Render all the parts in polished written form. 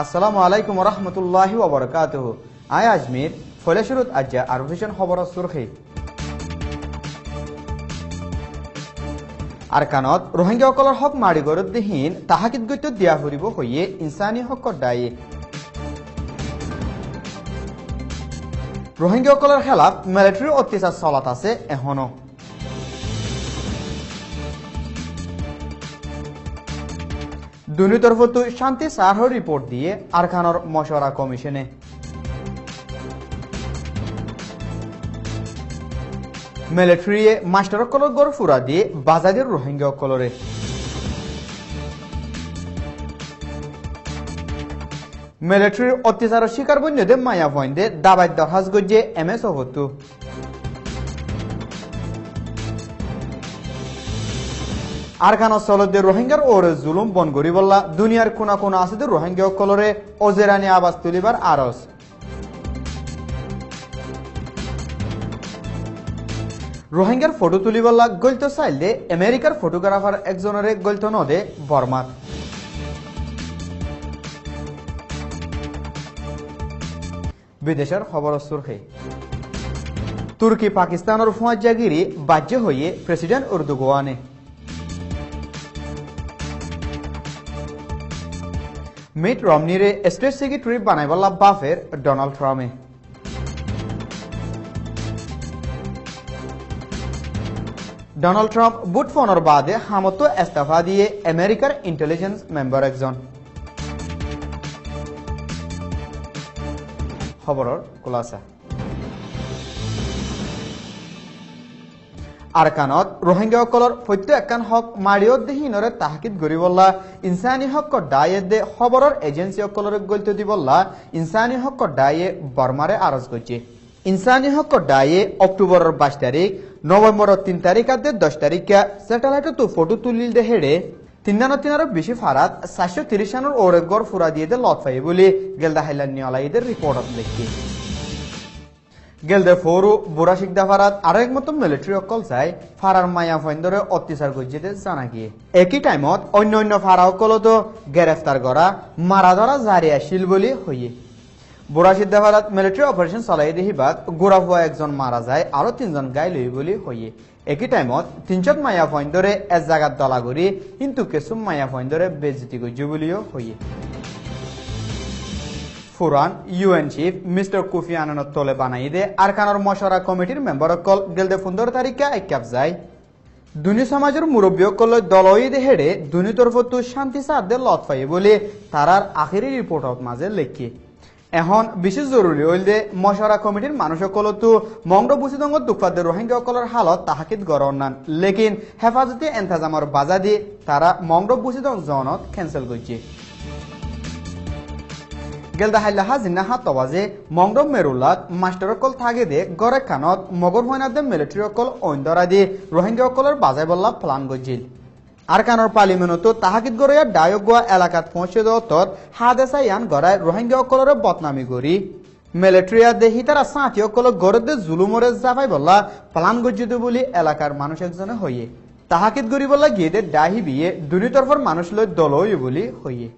আসসালামু আলাইকুম রহমতুল্লাহি ওয়া বারাকাতুহু। আয় আজমির ফলে শুরুত আজ্জা আর ভিশন খবর সুরখি আরকানত রোহিঙ্গাসকলৰ হক মাৰি গৰুদ্দিহীন তাহাকিত গত্য দিয়া ফুৰিব হৈয়ে ইনসানী হকৰ দায়ী রোহিঙ্গাসকলৰ খেলাফ মিলিটাৰী অত্যাচাৰ চলাত আছে এখনো দুর্নীতির প্রতি শান্তি সারহ রিপোর্ট দিয়ে আরকানের মশওয়ারা কমিশনে মিলিটারিয়ে মাস্টারসকলৰ গড় ফুরা দিয়ে বাজাদের রোহিঙ্গাসকলরে মিলিটারির অত্যাচারের শিকার বন্যদের মায়া ভয়ন্দে দাবাই দরহাজ গজ্জে MS অবতু আরকান সলদের রোহিঙ্গার ওরে জুলুম বন গরিবল্লা দুনিয়ার কোনা কোনা আছে রোহিঙ্গা সকলরে অজেরানি আবাস তুলিবার আরস রোহিঙ্গার ফটো তুলিবল্লা গলতো চাইলে আমেরিকার ফটোগ্রাফার একজনের গলতো নদে বর্মাত বিদেশের খবর সুরখে তুর্কি পাকিস্তানের ফুয়াজাগিরি বাহ্য হয়ে প্রেসিডেন্ট এরদোগানে মিট রমনিরে স্টেট সেক্রেটারি বানাইবল্লা বাফের ডোনাল্ড ট্রাম্পে ডোনাল্ড ট্রাম্প বুট ফোনের বাদে হামত ইস্তফা দিয়ে আমেরিকার ইন্টেলিজেন্স মেম্বার একজন খবরের খুলাসা আরকানত রোহিঙ্গাসকলৰ প্ৰত্যেকখন হক মাৰিয়দ্দিহীনৰে তাহাকিত গৰিবল্লা ইনসানী হকৰ দায়ে দে খবৰৰ এজেন্সিসকলৰে গল্ত দিবল্লা ইনসানী হকৰ দায়ে বর্মারে আরজ করছে ইনসানী হকৰ দায়ে অক্টোবরের 22 তারিখ নভেম্বরের 3 তারিখ আদে 10 তারিখে স্যাটেলাইটে তো ফটো তুলিল দে হেড়ে তিনার বেশি ফারাত 730 রানের ওরে গড় ফুরা দিয়ে দে লতফাই বলে গেলদা হাইলানি আলাইদের রিপোর্টত লিখি গেলদে ফোরু বুড়া শিকদা ফারাত আরেক মতো মিলিটারি অকল চাই ফারার মায়া ফৈন্দরে অত্যাচার গজ্জিতে জানা গিয়ে একই টাইমত অন্য ফারা অকলতো গ্রেফতার করা মারা ধরা জারি আসিল বলে হইয়ে বুড়া শিকদা ফারাত মিলিটারি অপারেশন চলাই দেহিবাদ গোড়া হওয়া একজন মারা যায় আরো 3 জন গাইল বলে হইয়ে একই টাইমত 300 মায়া ফৈন্দরে এক জায়গাত দলা করি কিন্তু কিছু মায়া ফৈন্দরে বেজতি গজ্জি বলিও হইয়ে ফুরান UN চিফ মিস্টার কোফি আনানের তলে বানাই দে আরকানের মশওয়ারা কমিটির মেম্বার অকল গেলদে 15 তারিখে আইকাপ যায় দুনি সমাজের মুরব্বী অকল দলই দে হেডে দুনি তরফতো শান্তি সাধ্যে লতফাই বলে তারার আখেরি রিপোর্টত মাঝে লেখি এখন বিশেষ জরুরি হইল যে মশওয়ারা কমিটির মানুষ অকল তো মংড বুসিদঙ্গ দুঃখাদ্য রোহিঙ্গা অকলের হালত তাহাকিত গড়ন নান লেকিন হেফাজতে এন্তাজামর বাজা দিয়ে তারা মংড বুসিদং জনত ক্যান্সেল করছে গেলদা হাইলা হাজিনা হাত তবাজে মংডম মেরুল্লাত মাস্টার অকল থাকে দে গড়ে কানত মগর হইনাদে মিলিটারি অকল অইন্দরা দিয়ে রোহিঙ্গা অকলের বাজাই বল্লা প্লান গজিল আরকানের পার্লিমেন্টতো তাহাকিত গড়িয়া ডায়গোয়া এলাকাত পৌঁছে দেওয়ার হাদেসাইয়ান গড়ায় রোহিঙ্গা অকলের বদনামি করি মিলিটারিয়া দেহি তারা সাঁতি অকল গড়ে জুলুমরে জাপাই বল্লা প্লান গজিত বলি এলাকার মানুষ একজনে হইয়ে তাহাকিত গড়ি বল্লা গিয়ে দে ডাহি বিয়ে দুই তরফর মানুষ লই দলই বলি হইয়ে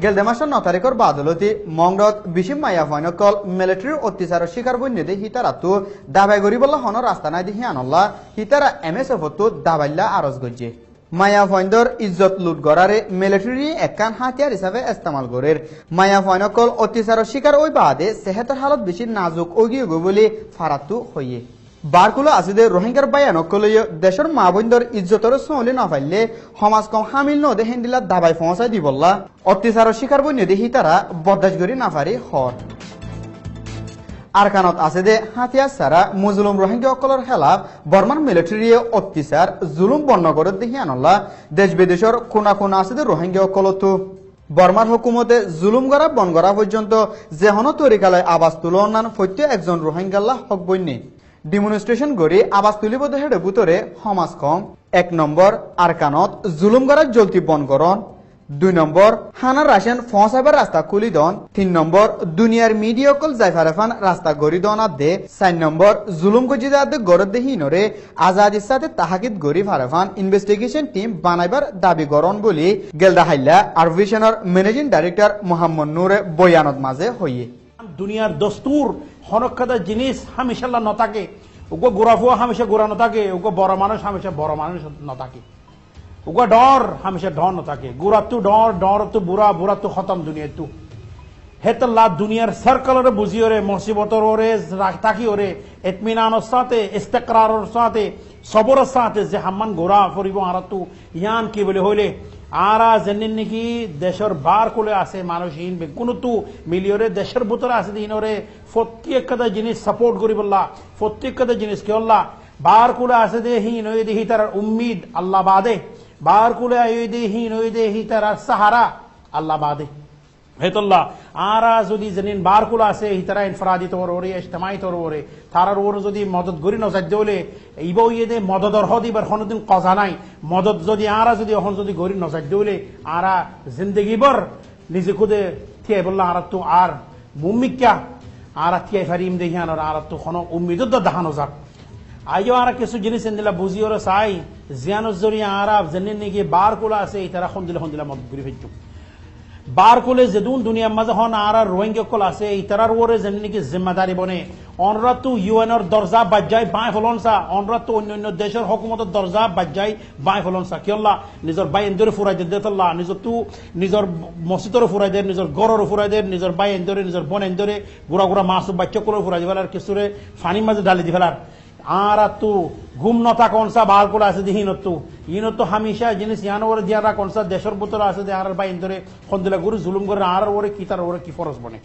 গেলদে মাসের 9 তারিখের বাদলতি মংরত বিশিম মায়া ফয়নকল মিলিটারির অত্যাচারের শিকার বন্যদে হিতারাতো দাবাই গরিবল্লা হন রাস্তা নাই দিহি আনল্লা হিতারা MSF তো দাবাইল্লা আরজ গজ্জে মায়া ফয়ন্দর ইজ্জত লুট গড়ারে মিলিটারি একখান হাতিয়ার হিসাবে ইস্তেমাল গরের মায়া ফয়নকল অত্যাচারের শিকার ওই বাদে সেহেতের হালত বেশি নাজুক ওগিয়ে গো বলে ফারাতু হইয়ে বারকুলো আসিদে রোহিঙ্গার বায়ানকল দেশের মা বন্ধর ইজ্জতর সহলে না পাইলে সমাজ কম হামিল নদে হেন্দিলা দাবাই পৌঁছাই দিবল্লা অত্যাচারের শিকার বন্যে দেখি তারা বরদাস্ত করি না পারি হর আরকানত আছে দে হাতিয়ার সারা মুজলুম রোহিঙ্গা অকলের খেলাফ বর্মান মিলিটারি অত্যাচার জুলুম বর্ণ করে দেখি আনল্লা দেশ বিদেশের কোনা কোনা আছে দে রোহিঙ্গা অকলত বর্মার হুকুমতে জুলুম করা বন করা পর্যন্ত যেহন তরিকালয় আবাস তুলনান ফত্যে একজন রোহিঙ্গাল্লাহ হক বন্যে ডিমনস্ট্রেশন গড়ি আবাস তুলিব হেডে ভিতরে সমাজ কম 1 নম্বর আরকানত জুলুম করার জলতি বন করন 2 নম্বর হানার রাশিয়ান ফসাইবার রাস্তা খুলি দন 3 নম্বর দুনিয়ার মিডিয়া কল জাইফারেফান রাস্তা গড়ি দনাত দে 4 নম্বর জুলুম গজিদাদ গরদ দে হিনরে আজাদির সাথে তাহাকিদ গরি ফারেফান ইনভেস্টিগেশন টিম বানাইবার দাবি গরন বলি গেলদা হাইলা আরভিশনের ম্যানেজিং ডাইরেক্টর মোহাম্মদ নূরে বয়ানত মাঝে হইয়ে দুনিয়ার দস্তুর হনক্ষতা জিনিস হামেশাল্লাহ নথাকে ওগো গোরাফুয়া হামেশা গোরা নথাকে ওগো বড় মানুষ হামেশা বড় মানুষ নথাকে ওগো ডর হামেশা ডর নথাকে গোরাতু ডর ডর তু বুড়া বুড়া তু খতম দুনিয়া তু হেতল্লা দুনিয়ার সার্কলর বুঝিওরে মুসিবতর ওরে রাখতাকি ওরে ইতমিনানোর সাথে ইস্তেকরারের সাথে সবরের সাথে যে হাম্মান গোরা ফরিব আরাতু ইয়ান কি বলে হইলে আরা জেনিন নাকি দেশের বার কোলে আছে মানুষহীন কোনো তু মিলিয়রে দেশের ভিতরে আছে দিনরে প্রত্যেকটা জিনিস সাপোর্ট করি বললা প্রত্যেকটা জিনিস কি বললা বার কোলে আছে দে হীন ওই দেহি তার উম্মিদ আল্লাহ বাদে বার কোলে ওই দেহীন ওই দেহি তার সাহারা আল্লাহ বাদে হেতুল্লাহ আরা যদি জেনিন বার কোলে আছে হিতারা ইনফরাদি তোর ওরে ইজতিমাই তোর ওরে তারার ওর যদি মদত গরি নজাদ দেলে ইবো ইয়েদে মদদর হদিবার কোনদিন কজা নাই মদত যদি আরা যদি এখন যদি গরি নজাদ দেলে আরা জিন্দগি ভর নিজে খুদে থিয়ে বললা আর তো আর মুমিক্কা আরা থিয়ে ফারিম দেহিয়ান আর তো কোনো উম্মিদ দেখানো যাক আইও আরা কিছু জিনিস এনদিলা বুঝি ওরা চাই জিয়ানোর জরিয়া আরা জেনিন নাকি বার কোলে আছে তারা খন্দিলা মদত গরি ফেলছো বার কোলে যেদুন দুনিয়ার মাঝে হন আর রোহিঙ্গা কল আছে ইতারার ওরে যেন নাকি জিম্মাদারি বনে অনরা তো ইউএনর দরজা বাজ্জাই বাই ফলনসা অনরা তো অন্য দেশের হকুমতের দরজা বাজ্জাই বাই ফলনসা কিয়ল্লা নিজের বাই এন্দরে ফুরাই দে দেতল্লা নিজের তু নিজের মসজিদর ফুরাই দে নিজের গরর ফুরাই দে নিজের বাই এন্দরে নিজের বোন এন্দরে গুড়া গুড়া মাসুব বাচ্চা করে ফুরাই দি ফেলার কিছুরে ফানির মাঝে ডালি দি ফেলার আর তু ঘুম নথা কনসা বার করে আছে দি হিনতো হামেশা জিনিস ইয়ান ওরে দিয়ারা কনসা দেশের ভিতরে আছে দে আর বাই এন্দরে খন্দিলা গুরু জুলুম করে আর ওরে কি তার ওরে কি ফরজ বনে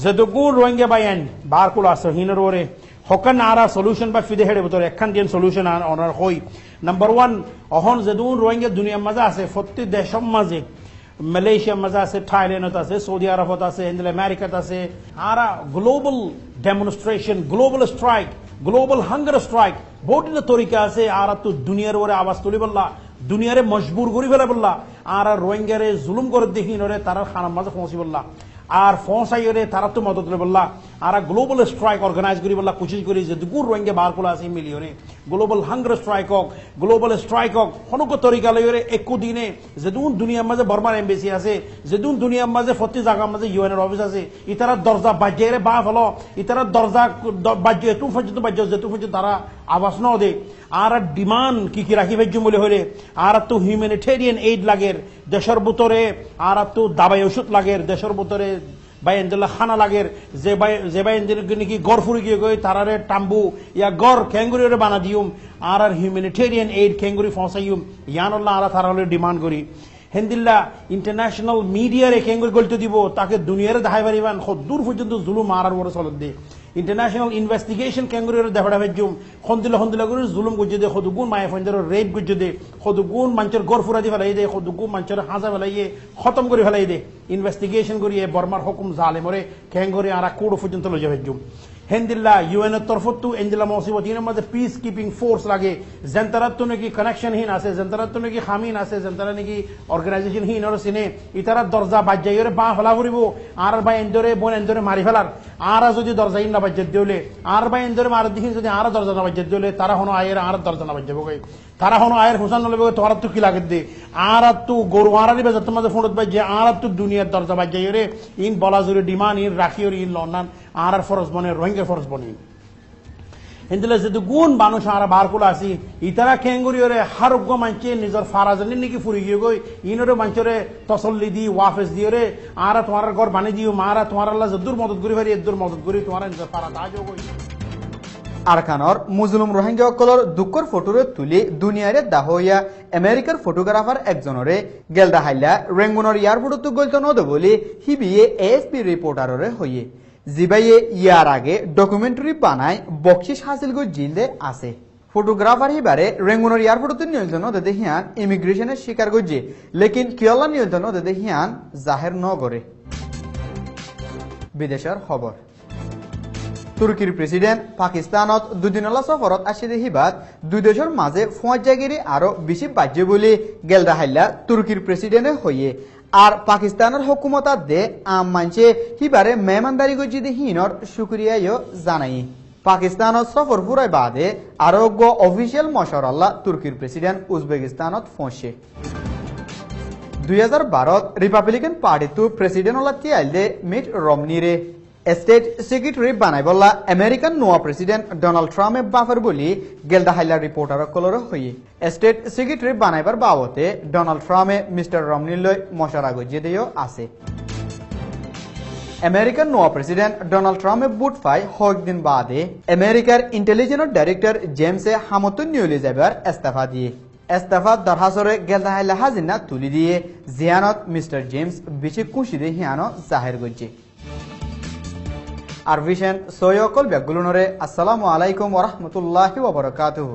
যেদুগুন রোহিঙ্গা বাইন বার কোল আছে হিনের ওরে হকান আরা সলিউশন বা ফিদে হেডে ভিতরে একখান দিন সলিউশন অনার হই নাম্বার 1 অহন যেদুন রোহিঙ্গা দুনিয়ার মাঝে আছে প্রত্যেক দেশের মাঝে মালয়েশিয়ার মাঝে আছে থাইল্যান্ডত আছে সৌদি আরবত আছে ইন্ডিয়া আমেরিকাত আছে আরা global demonstration global strike global hunger strike বহুত তরিকা আছে আর তো দুনিয়ার ওরে আওয়াজ তুলি বললা দুনিয়ারে মজবুর করি ফেলে বললা আর রোহিঙ্গারে জুলুম করে দেখি নরে তারা খানার মাঝে পৌঁছি বললা আর ফসাইরে তারা তো মদত করে বললা আর গ্লোবাল স্ট্রাইক অর্গানাইজ করি বললা কোশিশ করি যে দুগুর রোহিঙ্গা বার কোলা আছে মিলিয়নে গ্লোবাল হাঙ্গার স্ট্রাইক হোক হনুক তরিকা লইরে একু দিনে যেদুন দুনিয়ার মাঝে বর্মার এমবেসি আছে যেদুন দুনিয়ার মাঝে প্রতি জায়গার মাঝে ইউএনের অফিস আছে ইতারা দরজা বাজ্যেরে বা ফলো ইতারা দরজা বাজ্য এটু পর্যন্ত বাজ্য যেটু পর্যন্ত তারা আবাস ন দে আর ডিমান্ড কি রাখি ভেজ্য বলে হলে আর তো হিউম্যানিটেরিয়ান এইড লাগের দেশের ভিতরে আর তো দাবাই ওষুধ লাগের দেশের ভিতরে বাই এঞ্জেলা খানা লাগের যে বাই এঞ্জেল নাকি গড় ফুরি গিয়ে গই তারারে টাম্বু ইয়া গড় খেঙ্গুরি বানা দিউম আর হিউম্যানিটেরিয়ান এইড খেঙ্গুরি ফসাইম ইয়ানল্লাহ আর তারা হলে ডিমান্ড করি হেন্দিল্লা ইন্টারন্যাশনাল মিডিয়ারে খেঙ্গুরি গলতে দিব তাকে দুনিয়ারে দেখাই পারিবান দূর পর্যন্ত জুলুম মারার বড় চলত দে ইন্টারন্যাশনাল ইনভেস্টিগেশন ক্যাঙ্গুরির দেখাটা ভেজুম হন্দিলা করে জুলুম গুজে দে সদুগুণ মায়ে ফন্দের রেপ গুজে দে সদুগুণ মানুষের গড় ফুরা দি ফেলাই দে সদুগুণ মানুষের হাজা ফেলাইয়ে খতম করে ফেলাই দে ইনভেস্টিগেশন করিয়ে বর্মার হুকুম জালেমরে ক্যাঙ্গুরি আর কোড় পর্যন্ত লজে ভেজুম হেন্দিল্লা ইউএনের তরফত তো এঞ্জেলা মসিবত ইনের মধ্যে পিস কিপিং ফোর্স লাগে জেন্তারাত তো নাকি কানেকশনহীন আছে জেন্তারাত তো নাকি খামিন আছে জেন্তারা নাকি অর্গানাইজেশনহীন ওর সিনে ইতারা দরজা বাজ্যাইরে বা ফেলা করিব আর বা এন্দরে বোন এন্দরে মারি ফেলার আর যদি দরজা ইন না বাজ্যাত দিলে আর বা এন্দরে মার দিন যদি আর দরজা না বাজ্যাত দিলে তারা হনো আয়ের আর দরজা না বাজ্যাবো গই তারা হনো আয়ের হুসান নলবে তোরা তো কি লাগে দে আর তো গরু আরারি বাজে তোমাদের ফোনত বাজ্যে আর তো দুনিয়ার দরজা বাজ্যাইরে ইন বলা জুড়ে ডিমান্ড ইন রাখিওর ইন লন্ডন আর ফরজ বনে রোহিঙ্গা ফরজ বনি এন্দিলা যেহেতু গুণ মানুষ আর বার কোলা আসি ইতারা খেঙ্গুরিওরে হারোগ্য মানছে নিজের ফারাজানি নাকি ফুরি গিয়ে গই ইনরে মানুষরে তসল্লি দি ওয়াফেস দিয়ে রে আর তোমার ঘর বানি দিও মারা তোমার আল্লাহ যদুর মদত করি পারি এদুর মদত করি তোমার নিজের ফারা দাজ গই আরকানর মুসলিম রোহিঙ্গা সকলের দুঃখর ফটোরে তুলি দুনিয়ারে দাহইয়া আমেরিকার ফটোগ্রাফার একজনরে গেলদা হাইলা রেঙ্গুনর এয়ারপোর্টত গলতো নদ বলি হিবিয়ে এএফপি রিপোর্টাররে হইয়ে জিবাইয়ে ইয়ার আগে ডকুমেন্টারি বানায় বকশিস হাসিল করে জিলদে আছে ফটোগ্রাফার হিবারে রেঙ্গুনর এয়ারপোর্টত নিয়ন্ত্রণ দে দেখিয়ান ইমিগ্রেশনের শিকার গজ্জে লেকিন কিয়লা নিয়ন্ত্রণ দে দেখিয়ান জাহের ন করে বিদেশের খবর তুর্কির প্রেসিডেন্ট পাকিস্তানত দুদিনলা সফরত আসিলে হিবাত দুই দেশের মাঝে ফৌজাগিরি আরো বেশি বাজ্য বলে গেলদা হাইলা তুর্কির প্রেসিডেন্টে হইয়ে আর পাকিস্তানের হকুমতার দে আম মানছে হিবারে মেহমানদারি গজিদে হিনর শুক্রিয়াও জানাই পাকিস্তানত সফর ফুরাই বাদে আরোগ্য অফিসিয়াল মশারল্লাহ তুর্কির প্রেসিডেন্ট উজবেকিস্তানত ফোঁসে 2012 রিপাবলিকান পার্টি তো প্রেসিডেন্ট হলা তিয়াইল দে মিট রমনিরে স্টেট সেক্রেটারি বানাইবলা আমেরিকান নোয়া প্রেসিডেন্ট ডোনাল্ড ট্রাম্পে বাফার বলি গেলদা হাইলার রিপোর্টার কলর হইয়ে স্টেট সেক্রেটারি বানাইবার বাবতে ডোনাল্ড ট্রাম্পে মিস্টার রমনি লই মশারা গজিয়ে দিয়েও আছে আমেরিকান নোয়া প্রেসিডেন্ট ডোনাল্ড ট্রাম্পে বুট ফাই কয়েকদিন বাদে আমেরিকার ইন্টেলিজেন্স ডাইরেক্টর জেমসে হামতুন নিউলি যাবার ইস্তফা দিয়ে ইস্তফা দরহাসরে গেলদা হাইলা হাজিনা তুলি দিয়ে জিয়ানত মিস্টার জেমস বেশি খুশি দিয়ে হিয়ানো জাহির করছে আর ভিশন সৈয়কল ব্যাগুলনরে আসসালামু আলাইকুম ওয়া রাহমাতুল্লাহি ওয়া বারাকাতুহু।